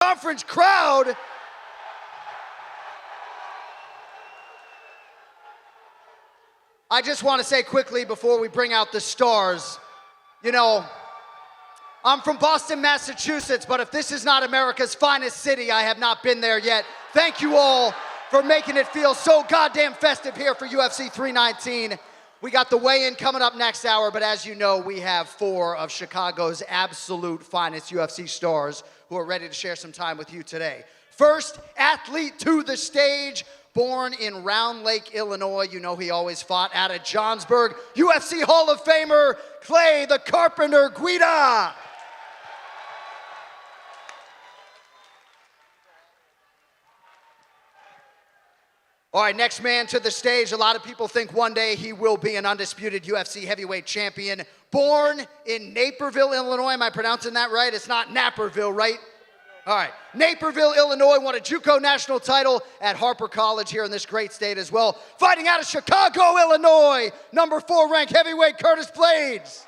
conference crowd. I just want to say quickly before we bring out the stars, you know, I'm from Boston, Massachusetts, but if this is not America's finest city, I have not been there yet. Thank you all for making it feel so goddamn festive here for UFC 319. We got the weigh-in coming up next hour, but as you know, we have 4 of Chicago's absolute finest UFC stars who are ready to share some time with you today. First athlete to the stage, born in Round Lake, Illinois. You know he always fought out of Johnsburg. UFC Hall of Famer, Clay the Carpenter Guida. All right, next man to the stage. A lot of people think one day he will be an undisputed UFC heavyweight champion. Born in Naperville, Illinois. Am I pronouncing that right? It's not Naperville, right? All right. Naperville, Illinois, won a JUCO national title at Harper College here in this great state as well. Fighting out of Chicago, Illinois, number 4 ranked heavyweight Curtis Blaydes.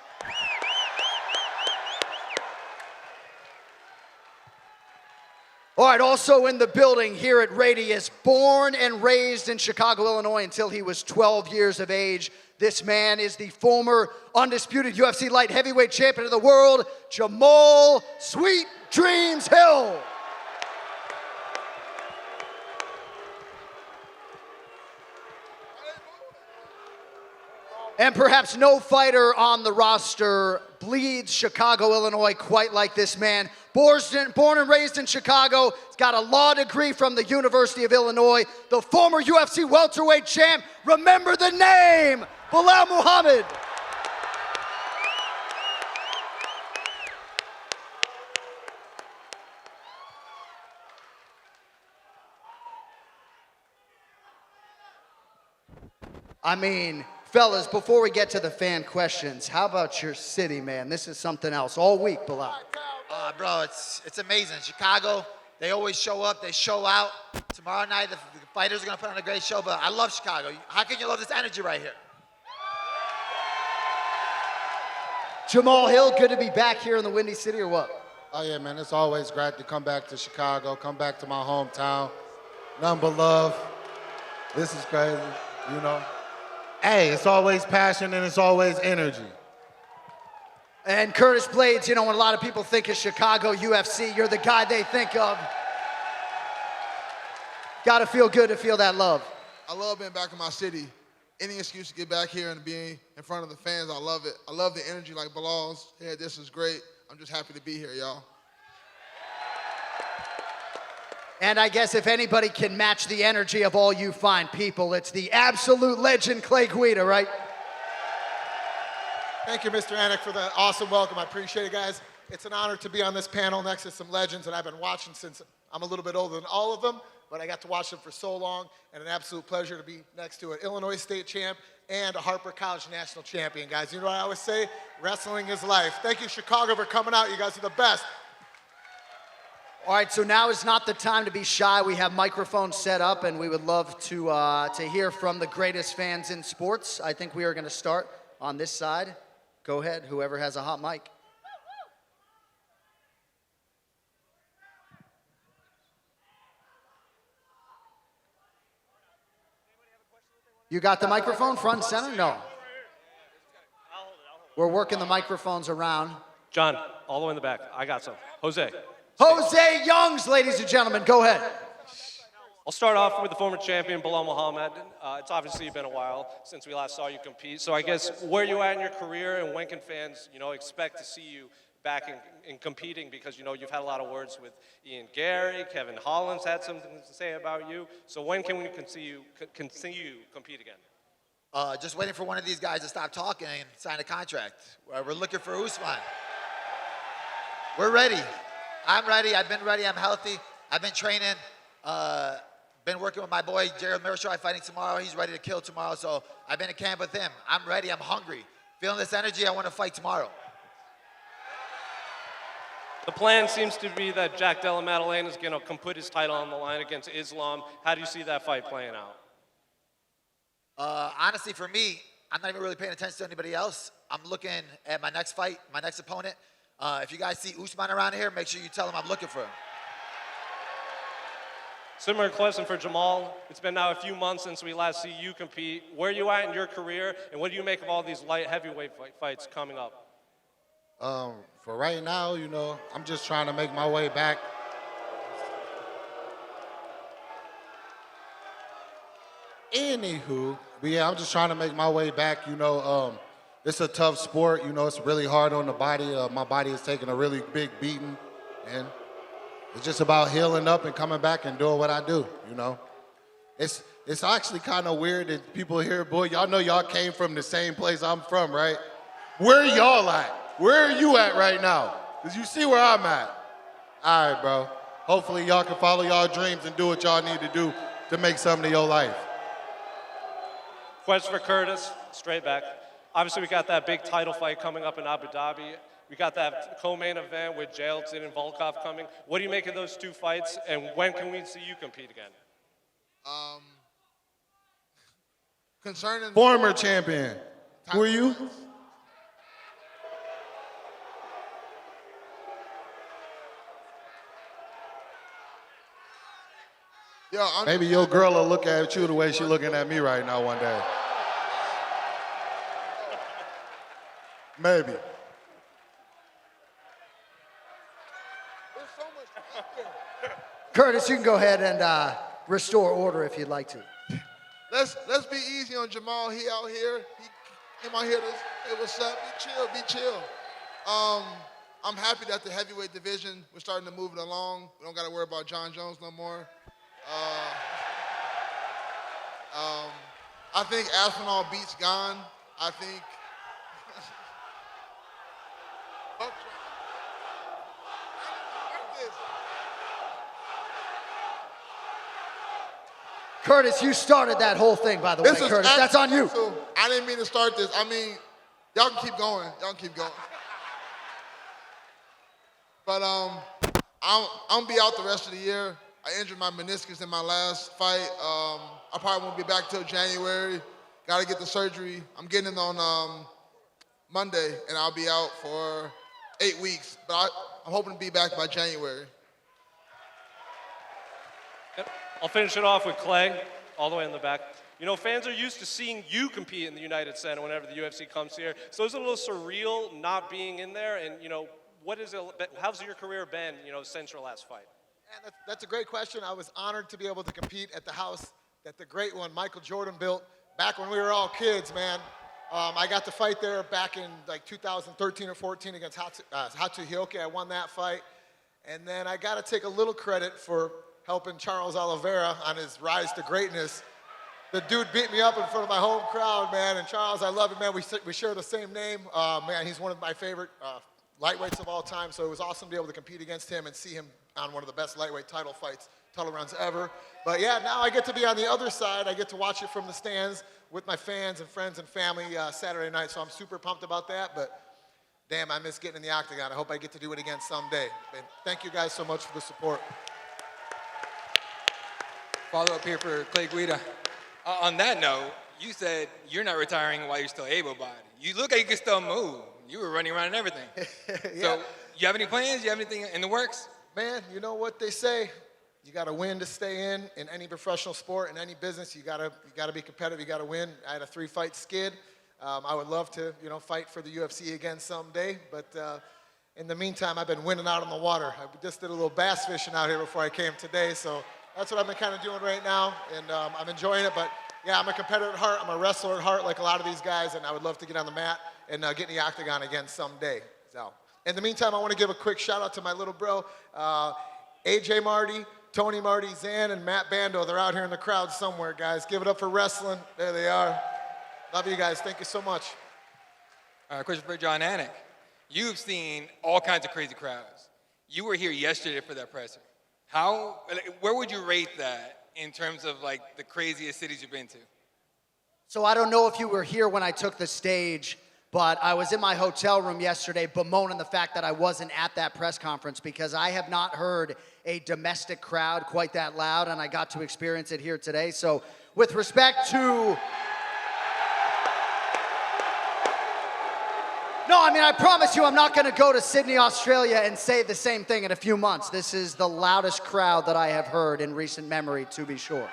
All right, also in the building here at Radius, born and raised in Chicago, Illinois until he was 12 years of age. This man is the former undisputed UFC light heavyweight champion of the world, Jamahal Sweet Dreams Hill. And perhaps no fighter on the roster bleeds Chicago, Illinois quite like this man. Born and raised in Chicago, he's got a law degree from the University of Illinois. The former UFC welterweight champ, remember the name, Belal Muhammad. I mean, fellas, before we get to the fan questions, how about your city, man? This is something else all week, Belal. Bro, it's amazing. Chicago, they always show up, they show out. Tomorrow night, the fighters are going to put on a great show, but I love Chicago. How can you love this energy right here? Jamahal Hill, good to be back here in the Windy City, or what? Oh, yeah, man. It's always great to come back to Chicago, come back to my hometown. Nothing but love. This is crazy, you know. Hey, it's always passion and it's always energy. And Curtis Blaydes, you know, when a lot of people think of Chicago UFC, you're the guy they think of. Gotta feel good to feel that love. I love being back in my city. Any excuse to get back here and be in front of the fans, I love it. I love the energy like Belal's. Yeah, this is great. I'm just happy to be here, y'all. And I guess if anybody can match the energy of all you fine people, it's the absolute legend, Clay Guida, right? Thank you, Mr. Anik, for the awesome welcome. I appreciate it, guys. It's an honor to be on this panel next to some legends that I've been watching since I'm a little bit older than all of them, but I got to watch them for so long, and an absolute pleasure to be next to an Illinois state champ and a Harper College national champion, guys. You know what I always say? Wrestling is life. Thank you, Chicago, for coming out. You guys are the best. All right, so now is not the time to be shy. We have microphones set up, and we would love to hear from the greatest fans in sports. I think we are going to start on this side. Go ahead, whoever has a hot mic. You got the microphone front and center? No. We're working the microphones around. John, all the way in the back. I got some. Jose. Jose Youngs, ladies and gentlemen, go ahead. I'll start off with the former champion, Belal Muhammad. It's obviously been a while since we last saw you compete. So I guess where you at in your career and when can fans, expect to see you back in competing? Because, you've had a lot of words with Ian Gary, Kevin Holland's had something to say about you. So when can we see you compete again? Just waiting for one of these guys to stop talking and sign a contract. We're looking for Usman. We're ready. I'm ready. I've been ready. I'm healthy. I've been training. Been working with my boy, Jared Mearshart, fighting tomorrow. He's ready to kill tomorrow, so I've been in camp with him. I'm ready. I'm hungry. Feeling this energy, I want to fight tomorrow. The plan seems to be that Jack Della Maddalena is going to put his title on the line against Islam. How do you see that fight playing out? Honestly, for me, I'm not even really paying attention to anybody else. I'm looking at my next fight, my next opponent. If you guys see Usman around here, make sure you tell him I'm looking for him. Similar question for Jamahal. It's been now a few months since we last see you compete. Where are you at in your career, and what do you make of all these light heavyweight fights coming up? For right now, I'm just trying to make my way back. Anywho, but yeah, I'm just trying to make my way back. It's a tough sport. It's really hard on the body. My body is taking a really big beating, and it's just about healing up and coming back and doing what I do. It's actually kind of weird that people here, boy, y'all know y'all came from the same place I'm from, right? Where y'all at? Where are you at right now? Because you see where I'm at. All right, bro. Hopefully y'all can follow y'all dreams and do what y'all need to do to make something of your life. Question for Curtis, straight back. Obviously, we got that big title fight coming up in Abu Dhabi. We got that co-main event with Jailton and Volkov coming. What do you make of those two fights, and when can we see you compete again? Concerning Former champion. Who are you? Maybe your girl will look at you the way she's looking at me right now one day. Maybe. There's so much. Curtis, you can go ahead and restore order if you'd like to. Let's be easy on Jamahal. He out here. He came out here to hey, what's up? Be chill. I'm happy that the heavyweight division, we're starting to move it along. We don't got to worry about Jon Jones no more. I think Aspinall beats Gon. I think. Curtis, you started that whole thing, by the way, Curtis. That's on you. I didn't mean to start this. I mean, y'all can keep going. Y'all can keep going. But I'm gonna be out the rest of the year. I injured my meniscus in my last fight. I probably won't be back till January. Got to get the surgery. I'm getting it on Monday, and I'll be out for 8 weeks. But I'm hoping to be back by January. Yep. I'll finish it off with Clay, all the way in the back. Fans are used to seeing you compete in the United Center whenever the UFC comes here. So it's a little surreal not being in there. And, how's your career been, since your last fight? Man, that's a great question. I was honored to be able to compete at the house that the great one, Michael Jordan, built back when we were all kids, man. I got to fight there back in 2013 or 14 against Hatu Hioke. I won that fight. And then I got to take a little credit for helping Charles Oliveira on his rise to greatness. The dude beat me up in front of my home crowd, man. And Charles, I love him, man. We share the same name. Man, he's one of my favorite lightweights of all time. So it was awesome to be able to compete against him and see him on one of the best lightweight title runs ever. But yeah, now I get to be on the other side. I get to watch it from the stands with my fans and friends and family Saturday night. So I'm super pumped about that. But damn, I miss getting in the octagon. I hope I get to do it again someday. And thank you guys so much for the support. Follow up here for Clay Guida. On that note, you said you're not retiring while you're still able-bodied. You look like you can still move. You were running around and everything. Yeah. So you have any plans? You have anything in the works? Man, you know what they say. You got to win to stay in any professional sport, in any business. You got to be competitive. You got to win. I had a 3-fight skid. I would love to, fight for the UFC again someday. But in the meantime, I've been winning out on the water. I just did a little bass fishing out here before I came today. So that's what I've been kind of doing right now, and I'm enjoying it. But yeah, I'm a competitor at heart. I'm a wrestler at heart, like a lot of these guys, and I would love to get on the mat and get in the octagon again someday. So in the meantime, I want to give a quick shout out to my little bro, AJ Marty, Tony Marty, Zan, and Matt Bando. They're out here in the crowd somewhere, guys. Give it up for wrestling. There they are. Love you guys. Thank you so much. Question for Jon Anik. You've seen all kinds of crazy crowds. You were here yesterday for that presser. Where would you rate that in terms of the craziest cities you've been to? So I don't know if you were here when I took the stage, but I was in my hotel room yesterday bemoaning the fact that I wasn't at that press conference because I have not heard a domestic crowd quite that loud, and I got to experience it here today. So with respect to... No, I mean, I promise you I'm not going to go to Sydney, Australia and say the same thing in a few months. This is the loudest crowd that I have heard in recent memory, to be sure.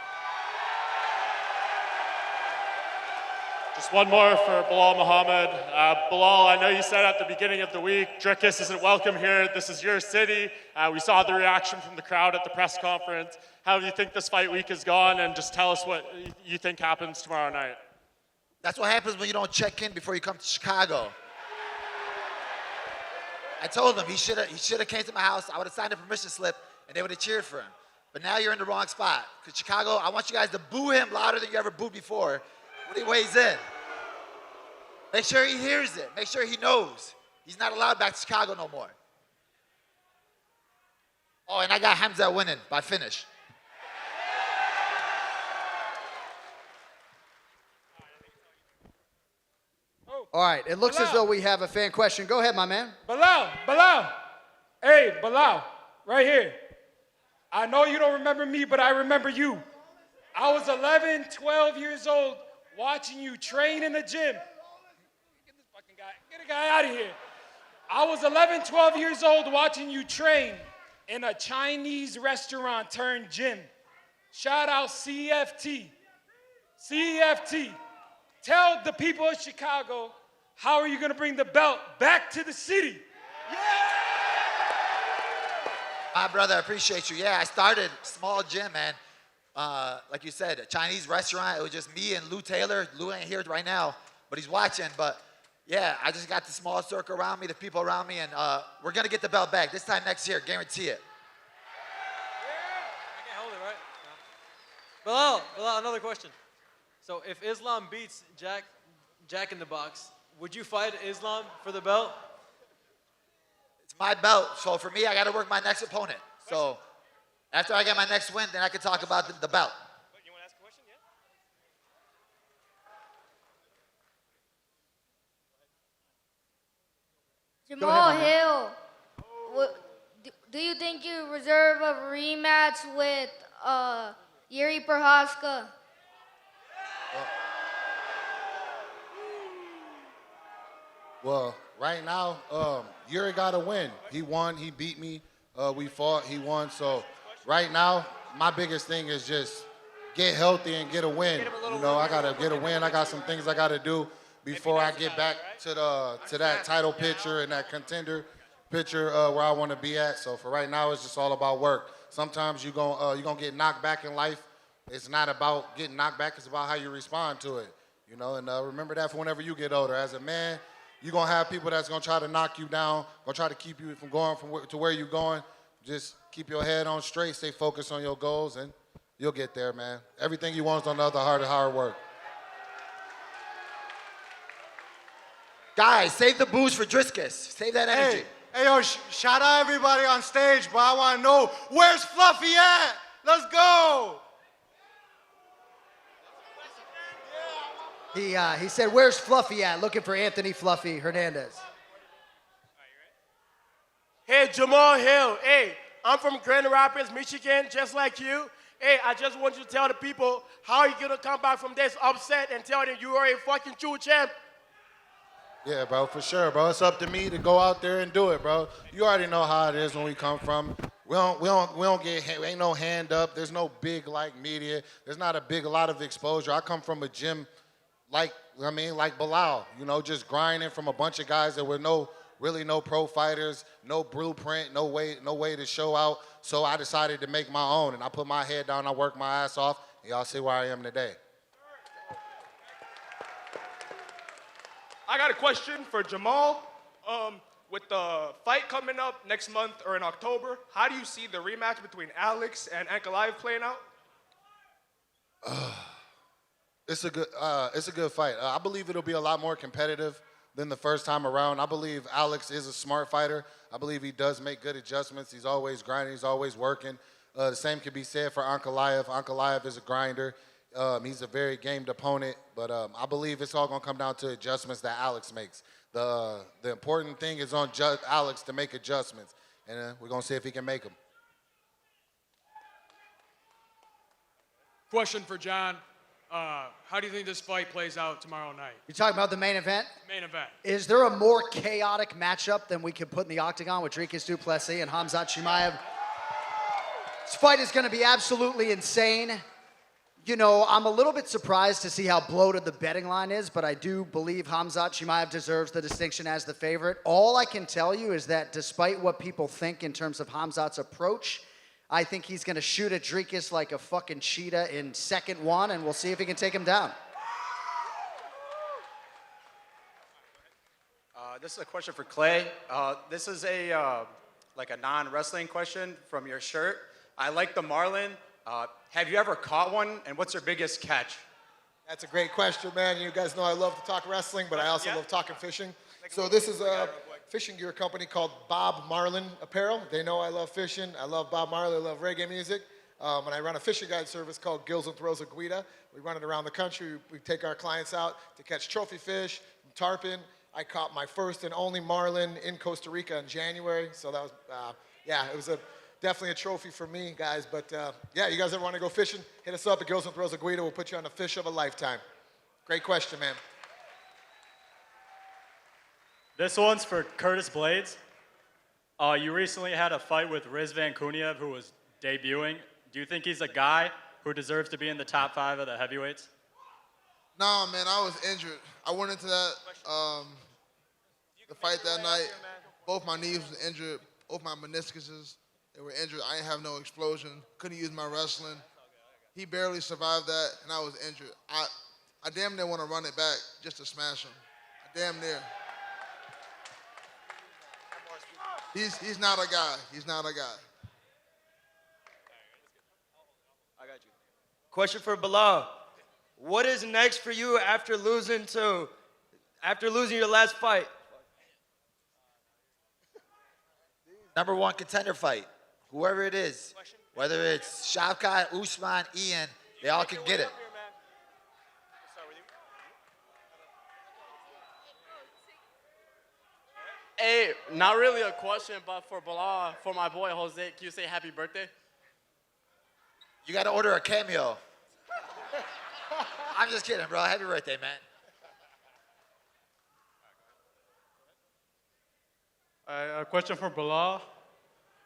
Just one more for Belal Muhammad. Belal, I know you said at the beginning of the week, Dricus isn't welcome here. This is your city. We saw the reaction from the crowd at the press conference. How do you think this fight week has gone? And just tell us what you think happens tomorrow night. That's what happens when you don't check in before you come to Chicago. I told him he should have came to my house. I would have signed a permission slip, and they would have cheered for him. But now you're in the wrong spot. Because Chicago, I want you guys to boo him louder than you ever booed before when he weighs in. Make sure he hears it. Make sure he knows. He's not allowed back to Chicago no more. Oh, and I got Khamzat winning by finish. All right, it looks as though we have a fan question. Go ahead, my man. Belal. Hey, Belal, right here. I know you don't remember me, but I remember you. I was 11, 12 years old watching you train in the gym. Get this fucking guy, get a guy out of here. I was 11, 12 years old watching you train in a Chinese restaurant turned gym. Shout out CFT. CFT. Tell the people of Chicago, how are you going to bring the belt back to the city? My brother, I appreciate you. Yeah, I started small gym, man. Like you said, a Chinese restaurant. It was just me and Lou Taylor. Lou ain't here right now, but he's watching. But yeah, I just got the small circle around me, the people around me, and we're gonna get the belt back this time next year, guarantee it. I can't hold it, right? Belal, another question. So if Islam beats Jack in the Box, would you fight Islam for the belt? It's my belt, so for me, I got to work my next opponent. So after I get my next win, then I can talk about the belt. You want to ask a question? Yeah? Jamahal Hill, do you think you reserve a rematch with Yuri Prochazka? Well, right now, Yuri got to win. He won. He beat me. We fought. He won. So right now, my biggest thing is just get healthy and get a win. You know, I got to get a win. I got some things I got to do before I get back to that title picture and that contender picture where I want to be at. So for right now, it's just all about work. Sometimes you're gonna get knocked back in life. It's not about getting knocked back. It's about how you respond to it. You know, and remember that for whenever you get older. As a man, you're going to have people that's going to try to knock you down, going to try to keep you from going to where you're going. Just keep your head on straight, stay focused on your goals, and you'll get there, man. Everything you want is on the other hard work. Guys, save the booze for Dricus. Save that energy. Hey, yo, shout out everybody on stage, but I want to know, where's Fluffy at? Let's go. He said, where's Fluffy at? Looking for Anthony Fluffy Hernandez. Hey, Jamahal Hill. Hey, I'm from Grand Rapids, Michigan, just like you. Hey, I just want you to tell the people how you going to come back from this upset and tell them you are a fucking true champ. Yeah, bro, for sure, bro. It's up to me to go out there and do it, bro. You already know how it is when we come from. We don't get, ain't no hand up. There's no big, like, media. There's not a lot of exposure. I come from a gym like Belal, you know, just grinding from a bunch of guys that were really no pro fighters, no blueprint, no way to show out. So I decided to make my own, and I put my head down, I worked my ass off, and y'all see where I am today. I got a question for Jamahal. With the fight coming up next month or in October, how do you see the rematch between Alex and Ankalaev playing out? It's a good fight. I believe it'll be a lot more competitive than the first time around. I believe Alex is a smart fighter. I believe he does make good adjustments. He's always grinding. He's always working. The same can be said for Ankalaev. Ankalaev is a grinder. He's a very gamed opponent. But I believe it's all going to come down to adjustments that Alex makes. The important thing is on Alex to make adjustments. And we're going to see if he can make them. Question for Jon. How do you think this fight plays out tomorrow night? You're talking about the main event? Main event. Is there a more chaotic matchup than we could put in the octagon with Dricus du Plessis and Khamzat Chimaev? This fight is going to be absolutely insane. You know, I'm a little bit surprised to see how bloated the betting line is, but I do believe Khamzat Chimaev deserves the distinction as the favorite. All I can tell you is that despite what people think in terms of Khamzat's approach, I think he's going to shoot at Dricus like a fucking cheetah in second one, and we'll see if he can take him down. This is a question for Clay. This is a like a non-wrestling question from your shirt. I like the marlin. Have you ever caught one, and what's your biggest catch? That's a great question, man. You guys know I love to talk wrestling, but I also love talking fishing. So this is a fishing gear company called Bob Marlin Apparel. They know I love fishing. I love Bob Marley. I love reggae music. And I run a fishing guide service called Gills and Throws of Guida. We run it around the country. We take our clients out to catch trophy fish, tarpon. I caught my first and only marlin in Costa Rica in January. So that was, yeah, it was definitely a trophy for me, guys. But yeah, you guys ever want to go fishing? Hit us up at Gills and Throws of Guida. We'll put you on the fish of a lifetime. Great question, man. This one's for Curtis Blaydes. You recently had a fight with Riz Van Kuniev, who was debuting. Do you think he's a guy who deserves to be in the top 5 of the heavyweights? Nah, man, I was injured. I went into that the fight that night. Both my knees was injured. Both my meniscuses, they were injured. I didn't have no explosion. Couldn't use my wrestling. He barely survived that, and I was injured. I damn near want to run it back just to smash him. I damn near. He's not a guy. He's not a guy. I got you. Question for Belal. What is next for you after losing your last fight? #1 contender fight. Whoever it is, whether it's Shavkat, Usman, Ian, they all can get it. Hey, not really a question, but for Belal, for my boy Jose, can you say happy birthday? You got to order a cameo. I'm just kidding, bro. Happy birthday, man. A question for Belal.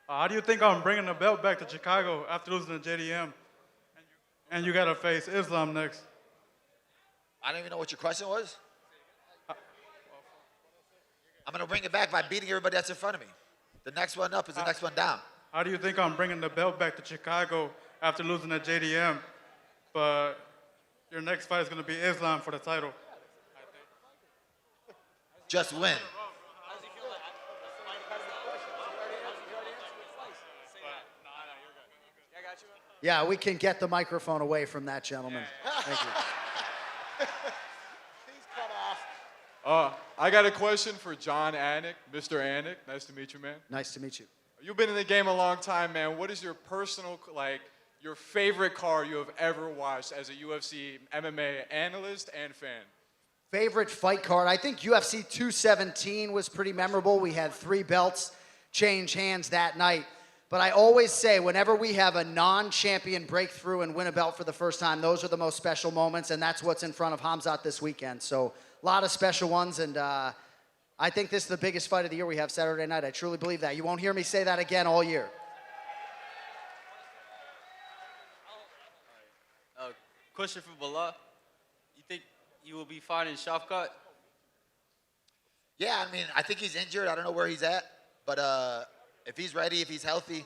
How do you think I'm bringing the belt back to Chicago after losing to JDM? And you got to face Islam next. I don't even know what your question was. I'm going to bring it back by beating everybody that's in front of me. The next one up is the next one down. How do you think I'm bringing the belt back to Chicago after losing to JDM? But your next fight is going to be Islam for the title. Just win. Yeah, we can get the microphone away from that gentleman. Thank you. I got a question for Jon Anik, Mr. Anik. Nice to meet you, man. Nice to meet you. You've been in the game a long time, man. What is your personal, your favorite card you have ever watched as a UFC MMA analyst and fan? Favorite fight card? I think UFC 217 was pretty memorable. We had 3 belts change hands that night. But I always say, whenever we have a non-champion breakthrough and win a belt for the first time, those are the most special moments, and that's what's in front of Khamzat this weekend. So a lot of special ones, and I think this is the biggest fight of the year we have Saturday night. I truly believe that. You won't hear me say that again all year. Question for Belal. You think you will be fighting Shavkat? Yeah, I mean, I think he's injured. I don't know where he's at. But if he's ready, if he's healthy,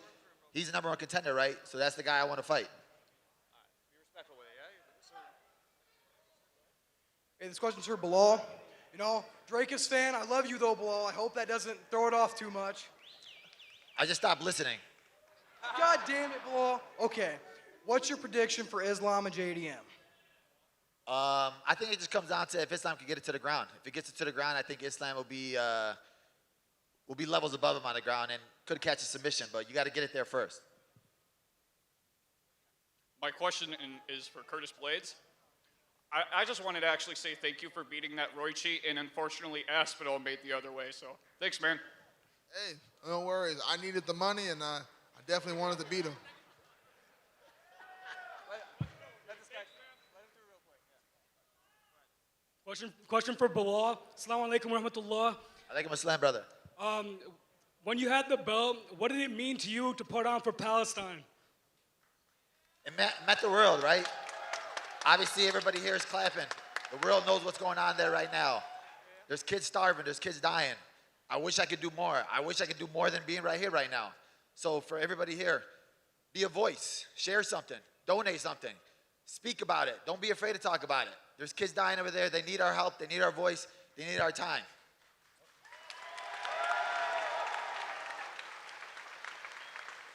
he's the #1 contender, right? So that's the guy I want to fight. Hey, this question's for Belal. You know, Dricus fan, I love you though, Belal. I hope that doesn't throw it off too much. I just stopped listening. God damn it, Belal. Okay, what's your prediction for Islam and JDM? I think it just comes down to if Islam can get it to the ground. If it gets it to the ground, I think Islam will be levels above him on the ground and could catch a submission, but you got to get it there first. My question is for Curtis Blaydes. I just wanted to actually say thank you for beating that Roy cheat, and unfortunately Aspinall made the other way, so thanks, man. Hey, no worries. I needed the money, and I definitely wanted to beat him. Question for Belal. Assalamu alaikum wa rahmatullah. Alaikum assalam, brother. When you had the belt, what did it mean to you to put on for Palestine? It met the world, right? Obviously, everybody here is clapping. The world knows what's going on there right now. There's kids starving. There's kids dying. I wish I could do more. I wish I could do more than being right here right now. So for everybody here, be a voice. Share something. Donate something. Speak about it. Don't be afraid to talk about it. There's kids dying over there. They need our help. They need our voice. They need our time.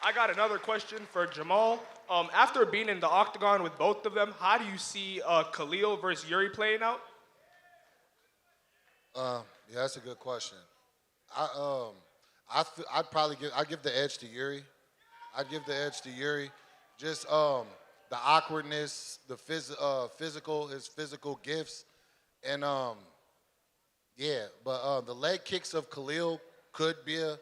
I got another question for Jamahal. After being in the octagon with both of them, how do you see Khalil versus Yuri playing out? Yeah, that's a good question. I'd give the edge to Yuri. I'd give the edge to Yuri. Just the awkwardness, the his physical gifts, and yeah. But the leg kicks of Khalil could be an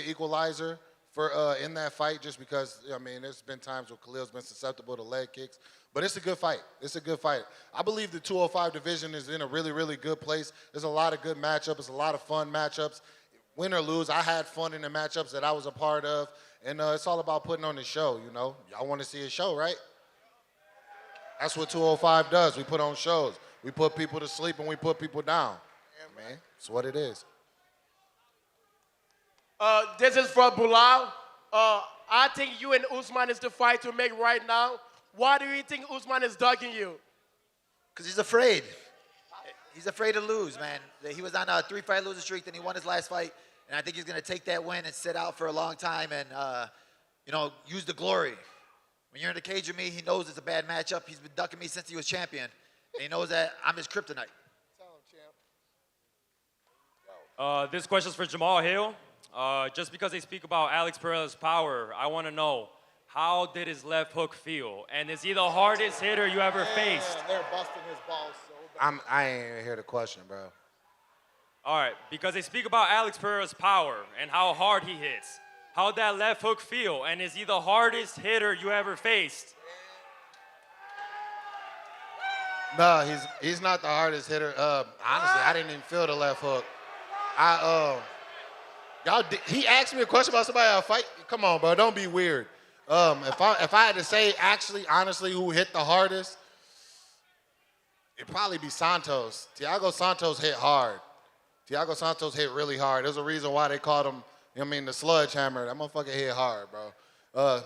equalizer for in that fight, just because I mean there's been times where Khalil's been susceptible to leg kicks. But it's a good fight. It's a good fight. I believe the 205 division is in a really, really good place. There's a lot of good matchups. It's a lot of fun matchups. Win or lose, I had fun in the matchups that I was a part of. And it's all about putting on the show, you know. Y'all want to see a show, right? That's what 205 does. We put on shows. We put people to sleep and we put people down. Yeah, man. It's what it is. This is for Belal. I think you and Usman is the fight to make right now. Why do you think Usman is ducking you? Because he's afraid. He's afraid to lose, man. He was on a 3-fight losing streak, then he won his last fight, and I think he's going to take that win and sit out for a long time and, use the glory. When you're in the cage with me, he knows it's a bad matchup. He's been ducking me since he was champion, and he knows that I'm his kryptonite. This question's for Jamal Hill. Just because they speak about Alex Pereira's power, I want to know, how did his left hook feel? And is he the hardest hitter you ever faced? They're busting his balls so bad. I ain't even hear the question, bro. All right, because they speak about Alex Pereira's power and how hard he hits. How'd that left hook feel? And is he the hardest hitter you ever faced? No, he's not the hardest hitter. Honestly, I didn't even feel the left hook. He asked me a question about somebody I fight. Come on, bro, don't be weird. If I had to say actually, honestly, who hit the hardest, it'd probably be Santos. Thiago Santos hit hard. Thiago Santos hit really hard. There's a reason why they called him, the sludge hammer. That motherfucker hit hard, bro.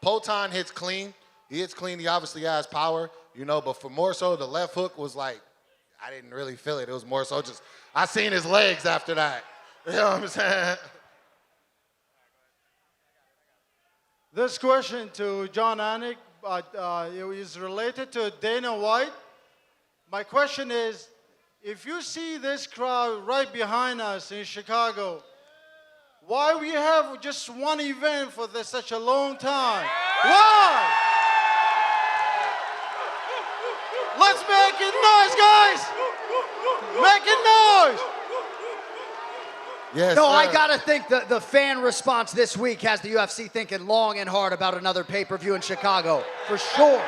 Potan hits clean. He hits clean. He obviously has power, but for more so, the left hook was like, I didn't really feel it. It was more so just, I seen his legs after that. You know what I'm saying? This question to Jon Anik, it is related to Dana White. My question is, if you see this crowd right behind us in Chicago, why we have just one event for such a long time? Why? Let's make it noise, guys! Make it noise! Yes, no, sir. I gotta think the fan response this week has the UFC thinking long and hard about another pay-per-view in Chicago, for sure.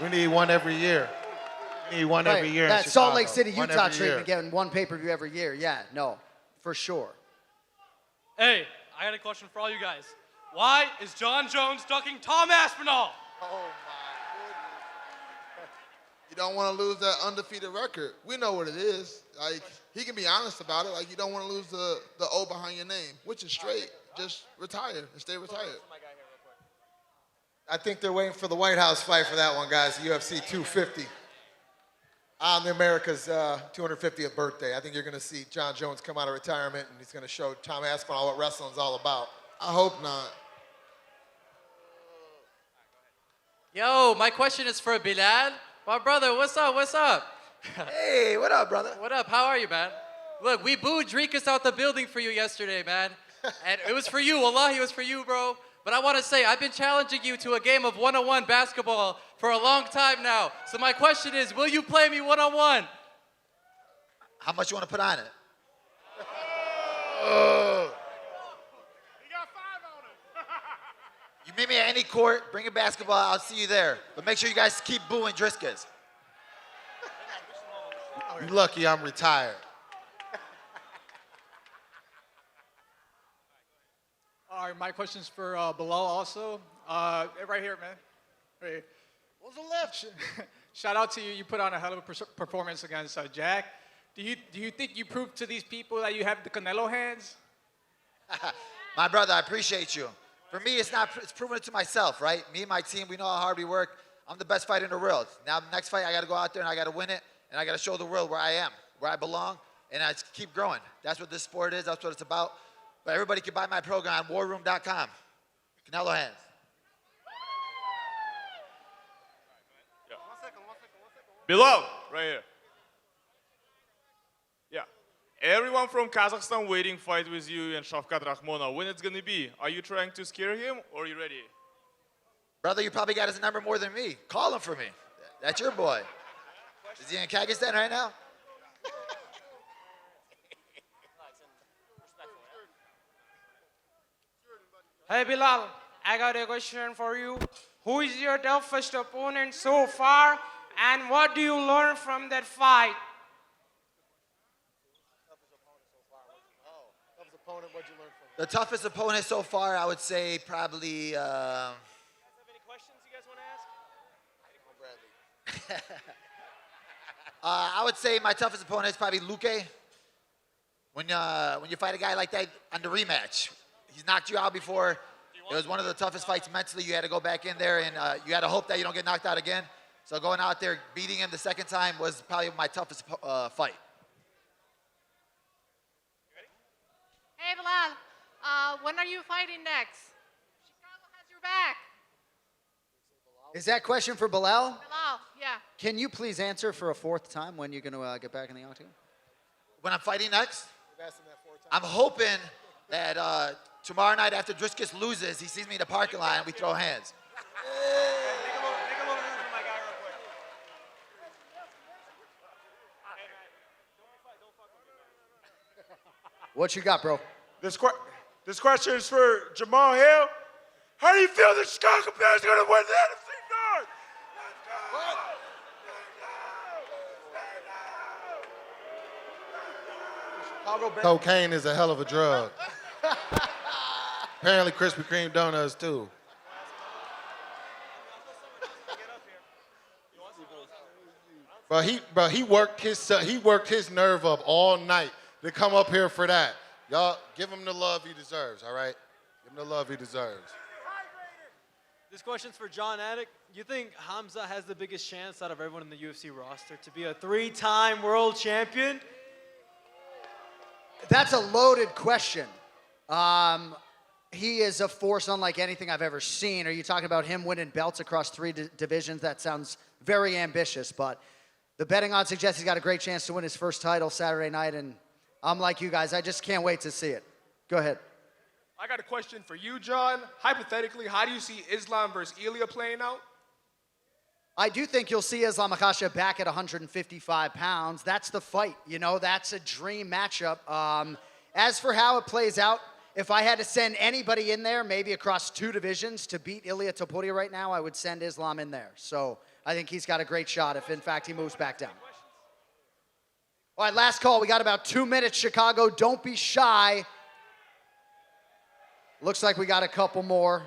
We need one every year. We need one every year in That Chicago. Salt Lake City, One Utah every year. treatment, getting one pay-per-view every year. Yeah, no, for sure. Hey, I got a question for all you guys. Why is Jon Jones ducking Tom Aspinall? You don't want to lose that undefeated record. We know what it is. Like, he can be honest about it. Like, you don't want to lose the O behind your name, which is straight. Just retire and stay retired. I think they're waiting for the White House fight for that one, guys. UFC 250. On the America's 250th birthday. I think you're going to see Jon Jones come out of retirement, and he's going to show Tom Aspinall what wrestling's all about. I hope not. Yo, my question is for Belal. My brother, what's up? What's up? Hey, what up, brother? What up? How are you, man? Look, we booed Dricus out the building for you yesterday, man. And it was for you. Wallahi, it was for you, bro. But I want to say, I've been challenging you to a game of one-on-one basketball for a long time now. So my question is, will you play me one-on-one? How much you want to put on it? You meet me at any court, bring a basketball, I'll see you there. But make sure you guys keep booing Dricus. You lucky I'm retired. All right, my question's for Belal also. Right here, man. Right here. What's the left? Shout out to you. You put on a hell of a performance against Jack. Do you think you proved to these people that you have the Canelo hands? My brother, I appreciate you. For me, it's proving it to myself, right? Me and my team, we know how hard we work. I'm the best fighter in the world. Now, the next fight, I got to go out there and I got to win it, and I got to show the world where I am, where I belong, and I just keep growing. That's what this sport is. That's what it's about. But everybody can buy my program on warroom.com. Canelo hands. Belal, right here. Yeah. Everyone from Kazakhstan waiting fight with you and Shavkat Rakhmonov. When it's gonna be? Are you trying to scare him or are you ready? Brother, you probably got his number more than me. Call him for me. That's your boy. Is he in Kazakhstan right now? Hey Belal, I got a question for you. Who is your toughest opponent so far, and what do you learn from that fight? The toughest opponent so far, I would say probably. Have any questions you guys want to ask? I would say my toughest opponent is probably Luque. When you fight a guy like that on the rematch, he's knocked you out before. It was one of the toughest fights mentally. You had to go back in there, and you had to hope that you don't get knocked out again. So going out there, beating him the second time was probably my toughest fight. Hey, Belal, when are you fighting next? Chicago has your back. Is that question for Belal? Belal, yeah. Can you please answer for a fourth time when you're going to get back in the octagon? When I'm fighting next, I'm hoping that tomorrow night after Dricus loses, he sees me in the parking lot and we throw hands. What you got, bro? This question is for Jamahal Hill. How do you feel the Chicago Bears are going to win the NFC North? Cocaine is a hell of a drug. Apparently Krispy Kreme donuts too. Bro, he worked his nerve up all night to come up here for that. Y'all give him the love he deserves, all right? Give him the love he deserves. This question's for Jon Anik. You think Khamzat has the biggest chance out of everyone in the UFC roster to be a 3-time world champion? That's a loaded question. He is a force unlike anything I've ever seen. Are you talking about him winning belts across 3 divisions? That sounds very ambitious, but the betting odds suggest he's got a great chance to win his first title Saturday night, and I'm like you guys. I just can't wait to see it. Go ahead. I got a question for you, Jon. Hypothetically, how do you see Islam versus Ilya playing out? I do think you'll see Islam Makhachev back at 155 pounds. That's the fight, you know, that's a dream matchup. As for how it plays out, if I had to send anybody in there, maybe across 2 divisions to beat Ilia Topuria right now, I would send Islam in there. So I think he's got a great shot if, in fact, he moves back down. All right, last call. We got about 2 minutes, Chicago. Don't be shy. Looks like we got a couple more.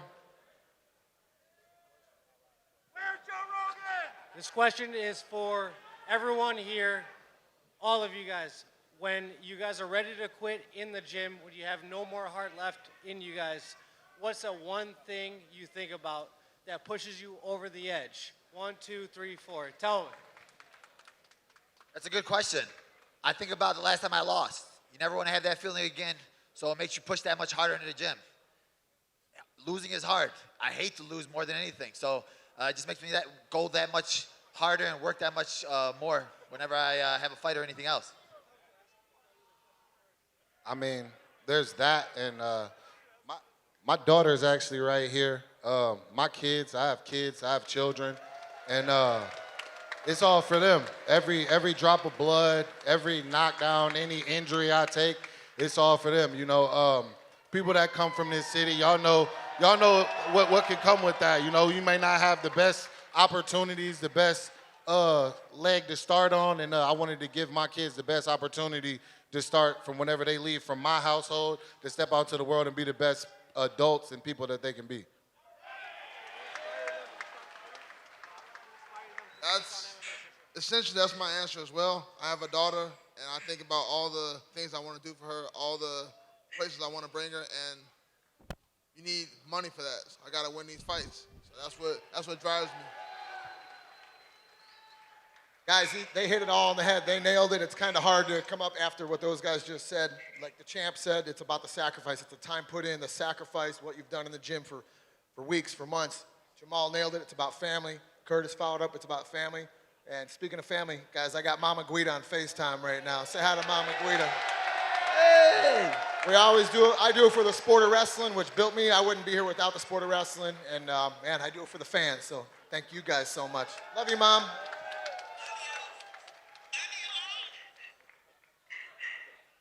This question is for everyone here, all of you guys. When you guys are ready to quit in the gym, when you have no more heart left in you guys, what's the one thing you think about that pushes you over the edge? 1, 2, 3, 4. Tell me. That's a good question. I think about the last time I lost. You never want to have that feeling again, so it makes you push that much harder into the gym. Losing is hard. I hate to lose more than anything, so it just makes me go that much harder and work that much more whenever I have a fight or anything else. I mean, there's that, and my daughter is actually right here. My kids, I have children, and it's all for them. Every drop of blood, every knockdown, any injury I take, it's all for them. You know, people that come from this city, y'all know what can come with that. You know, you may not have the best opportunities, the best leg to start on, and I wanted to give my kids the best opportunity to start from whenever they leave from my household to step out to the world and be the best adults and people that they can be. That's my answer as well. I have a daughter, and I think about all the things I want to do for her, all the places I want to bring her, and you need money for that. So I got to win these fights. So that's what drives me. Guys, they hit it all on the head. They nailed it. It's kind of hard to come up after what those guys just said. Like the champ said, it's about the sacrifice. It's the time put in, the sacrifice, what you've done in the gym for weeks, for months. Jamahal nailed it. It's about family. Curtis followed up. It's about family. And speaking of family, guys, I got Mama Guida on FaceTime right now. Say hi to Mama Guida. Hey! We always do it. I do it for the sport of wrestling, which built me. I wouldn't be here without the sport of wrestling. And, man, I do it for the fans. So thank you guys so much. Love you, Mom.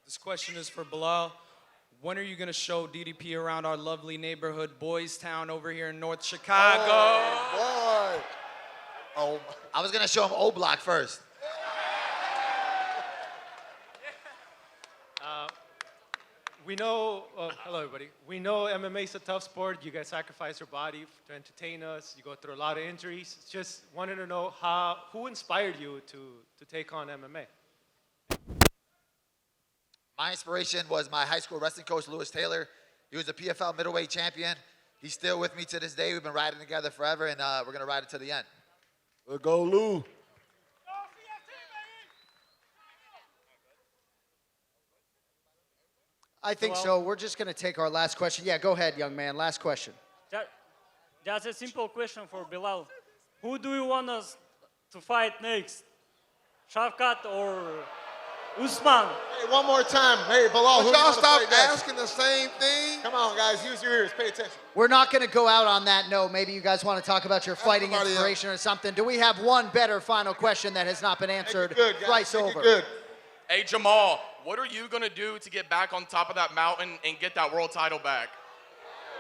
This question is for Belal. When are you going to show DDP around our lovely neighborhood, Boys Town, over here in North Chicago? Oh, boy. Oh. I was going to show him O Block first. We know, hello everybody. We know MMA is a tough sport. You guys sacrifice your body to entertain us. You go through a lot of injuries. Just wanted to know who inspired you to take on MMA? My inspiration was my high school wrestling coach, Lewis Taylor. He was a PFL middleweight champion. He's still with me to this day. We've been riding together forever, and we're going to ride it to the end. Let's go, Lou. I think so. We're just going to take our last question. Yeah, go ahead, young man. Last question. Just a simple question for Belal. Who do you want us to fight next? Shavkat or Usman? Hey, one more time. Hey, Belal, who Y'all stop asking the same thing. Come on, guys. Use your ears. Pay attention. We're not going to go out on that note. Maybe you guys want to talk about your fighting inspiration or something. Do we have one better final question that has not been answered thrice over? Good. Hey, Jamahal, what are you going to do to get back on top of that mountain and get that world title back?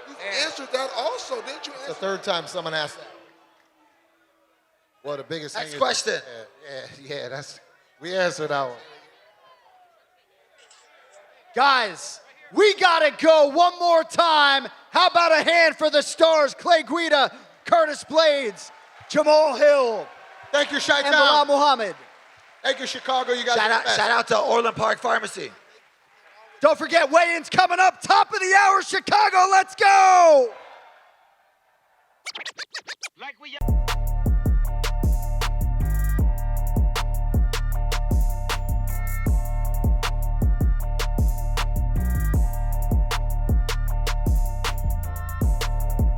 You answered that also, didn't you? It's the third time someone asked that. Well, the biggest thing is... Next question. Yeah, we answered that one. Guys, we got to go one more time. How about a hand for the stars? Clay Guida, Curtis Blaydes, Jamahal Hill. Thank you, Shai and Belal Muhammad. Thank you, Chicago. You guys shout out to Orland Park Pharmacy. Don't forget, weigh-ins coming up. Top of the hour, Chicago. Let's go.